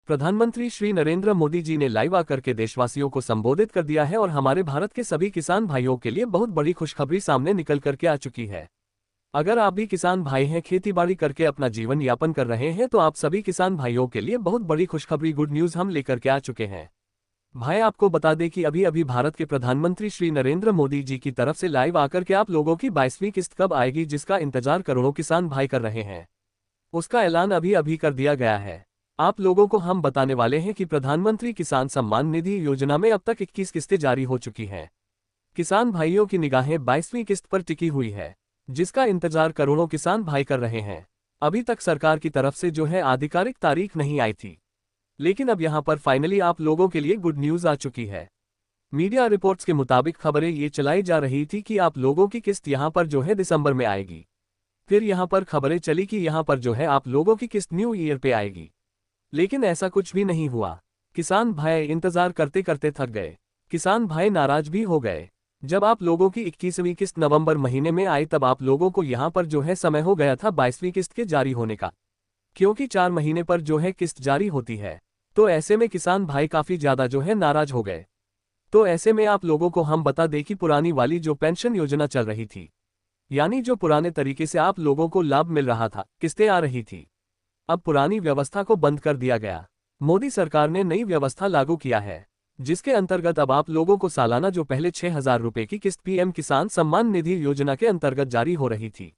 प्रधानमंत्री श्री नरेंद्र मोदी जी ने लाइव आकर के देशवासियों को संबोधित कर दिया है और हमारे भारत के सभी किसान भाइयों के लिए बहुत बड़ी खुशखबरी सामने निकल करके आ चुकी है। अगर आप भी किसान भाई हैं, खेती बाड़ी करके अपना जीवन यापन कर रहे हैं, तो आप सभी किसान भाइयों के लिए बहुत बड़ी खुशखबरी गुड न्यूज हम लेकर के आ चुके हैं। भाई आपको बता दें कि अभी अभी भारत के प्रधानमंत्री श्री नरेंद्र मोदी जी की तरफ से लाइव आकर के आप लोगों की 22वीं किस्त कब आएगी, जिसका इंतजार करोड़ों किसान भाई कर रहे हैं, उसका ऐलान अभी अभी कर दिया गया है। आप लोगों को हम बताने वाले हैं कि प्रधानमंत्री किसान सम्मान निधि योजना में अब तक 21 किस्तें जारी हो चुकी हैं। किसान भाइयों की निगाहें 22वीं किस्त पर टिकी हुई है, जिसका इंतजार करोड़ों किसान भाई कर रहे हैं। अभी तक सरकार की तरफ से जो है आधिकारिक तारीख नहीं आई थी, लेकिन अब यहां पर फाइनली आप लोगों के लिए गुड न्यूज आ चुकी है। मीडिया रिपोर्ट्स के मुताबिक खबरें ये चलाई जा रही थी कि आप लोगों की किस्त यहां पर जो है दिसंबर में आएगी। फिर यहां पर खबरें चली कि यहां पर जो है आप लोगों की किस्त न्यू ईयर पे आएगी, लेकिन ऐसा कुछ भी नहीं हुआ। किसान भाई इंतजार करते करते थक गए, किसान भाई नाराज भी हो गए। जब आप लोगों की 21वीं किस्त नवंबर महीने में आई, तब आप लोगों को यहां पर जो है समय हो गया था 22वीं किस्त के जारी होने का, क्योंकि 4 महीने पर जो है किस्त जारी होती है। तो ऐसे में किसान भाई काफी ज्यादा जो है नाराज हो गए। तो ऐसे में आप लोगों को हम बता दें कि पुरानी वाली जो पेंशन योजना चल रही थी, यानी जो पुराने तरीके से आप लोगों को लाभ मिल रहा था, किस्तें आ रही थी, अब पुरानी व्यवस्था को बंद कर दिया गया। मोदी सरकार ने नई व्यवस्था लागू किया है, जिसके अंतर्गत अब आप लोगों को सालाना जो पहले 6,000 रुपए की किस्त पीएम किसान सम्मान निधि योजना के अंतर्गत जारी हो रही थी,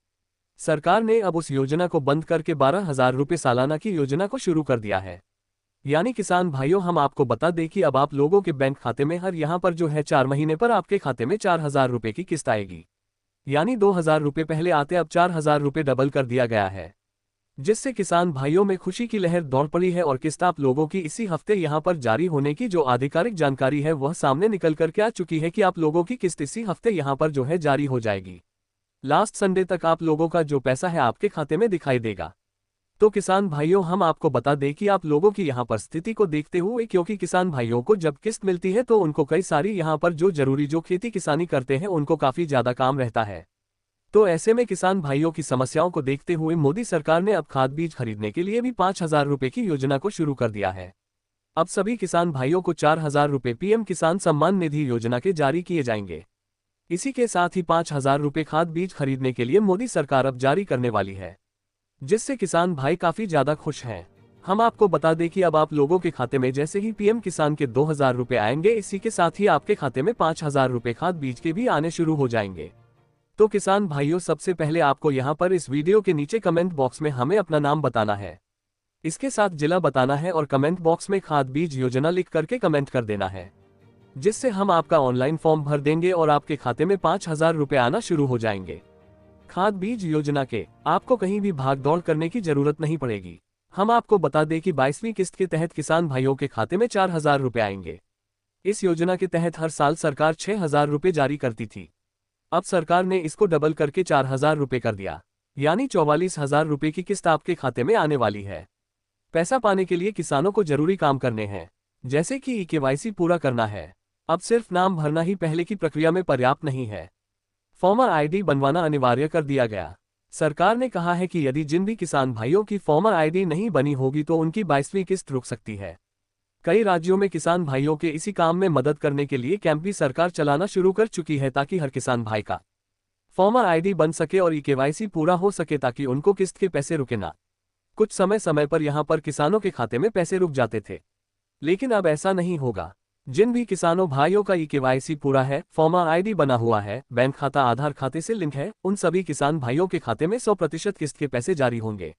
सरकार ने अब उस योजना को बंद करके 12,000 रुपए सालाना की योजना को शुरू कर दिया है। यानी किसान भाइयों, हम आपको बता दें कि अब आप लोगों के बैंक खाते में हर यहां पर जो है 4 महीने पर आपके खाते में 4,000 रुपए की किस्त आएगी। यानी 2,000 रुपए पहले आते, अब 4,000 रुपए डबल कर दिया गया है, जिससे किसान भाइयों में खुशी की लहर दौड़ पड़ी है। और किस्त आप लोगों की इसी हफ्ते यहां पर जारी होने की जो आधिकारिक जानकारी है वह सामने निकल करके आ चुकी है कि आप लोगों की किस्त इसी हफ्ते यहां पर जो है जारी हो जाएगी। लास्ट संडे तक आप लोगों का जो पैसा है आपके खाते में दिखाई देगा। तो किसान भाइयों, हम आपको बता दें कि आप लोगों की यहां पर स्थिति को देखते हुए, क्योंकि किसान भाइयों को जब किस्त मिलती है तो उनको कई सारी यहां पर जो जरूरी जो खेती किसानी करते हैं उनको काफी ज्यादा काम रहता है। तो ऐसे में किसान भाइयों की समस्याओं को देखते हुए मोदी सरकार ने अब खाद बीज खरीदने के लिए भी 5,000 रुपए की योजना को शुरू कर दिया है। अब सभी किसान भाइयों को 4,000 रुपए पीएम किसान सम्मान निधि योजना के जारी किए जाएंगे। इसी के साथ ही 5,000 रुपए खाद बीज खरीदने के लिए मोदी सरकार अब जारी करने वाली है, जिससे किसान भाई काफी ज्यादा खुश हैं। हम आपको बता दें कि अब आप लोगों के खाते में जैसे ही पीएम किसान के 2,000 रुपए आएंगे, इसी के साथ ही आपके खाते में 5,000 रुपए खाद बीज के भी आने शुरू हो जाएंगे। तो किसान भाइयों, सबसे पहले आपको यहां पर इस वीडियो के नीचे कमेंट बॉक्स में हमें अपना नाम बताना है, इसके साथ जिला बताना है और कमेंट बॉक्स में खाद बीज योजना लिख करके कमेंट कर देना है, जिससे हम आपका ऑनलाइन फॉर्म भर देंगे और आपके खाते में 5,000 रुपए आना शुरू हो जाएंगे। खाद बीज योजना के आपको कहीं भी भाग दौड़ करने की जरूरत नहीं पड़ेगी। हम आपको बता दें कि 22वीं किस्त के तहत किसान भाइयों के खाते में 4,000 रुपए आएंगे। इस योजना के तहत हर साल सरकार 6,000 रुपए जारी करती थी, अब सरकार ने इसको डबल करके 4,000 रुपए कर दिया, यानी 44,000 रुपए की किस्त आपके खाते में आने वाली है। पैसा पाने के लिए किसानों को जरूरी काम करने हैं, जैसे कि केवाईसी पूरा करना है। अब सिर्फ नाम भरना ही पहले की प्रक्रिया में पर्याप्त नहीं है, फॉर्मर आईडी बनवाना अनिवार्य कर दिया गया। सरकार ने कहा है कि यदि जिन भी किसान भाइयों की फॉर्मर आईडी नहीं बनी होगी तो उनकी 22वीं किस्त रुक सकती है। कई राज्यों में किसान भाइयों के इसी काम में मदद करने के लिए कैंप भी सरकार चलाना शुरू कर चुकी है, ताकि हर किसान भाई का फॉर्मर आईडी बन सके और केवाईसी पूरा हो सके, ताकि उनको किस्त के पैसे रुके ना। कुछ समय समय पर यहां पर किसानों के खाते में पैसे रुक जाते थे, लेकिन अब ऐसा नहीं होगा। जिन भी किसानों भाइयों का केवाईसी पूरा है, फॉर्मर आईडी बना हुआ है, बैंक खाता आधार खाते से लिंक है, उन सभी किसान भाइयों के खाते में 100% किस्त के पैसे जारी होंगे।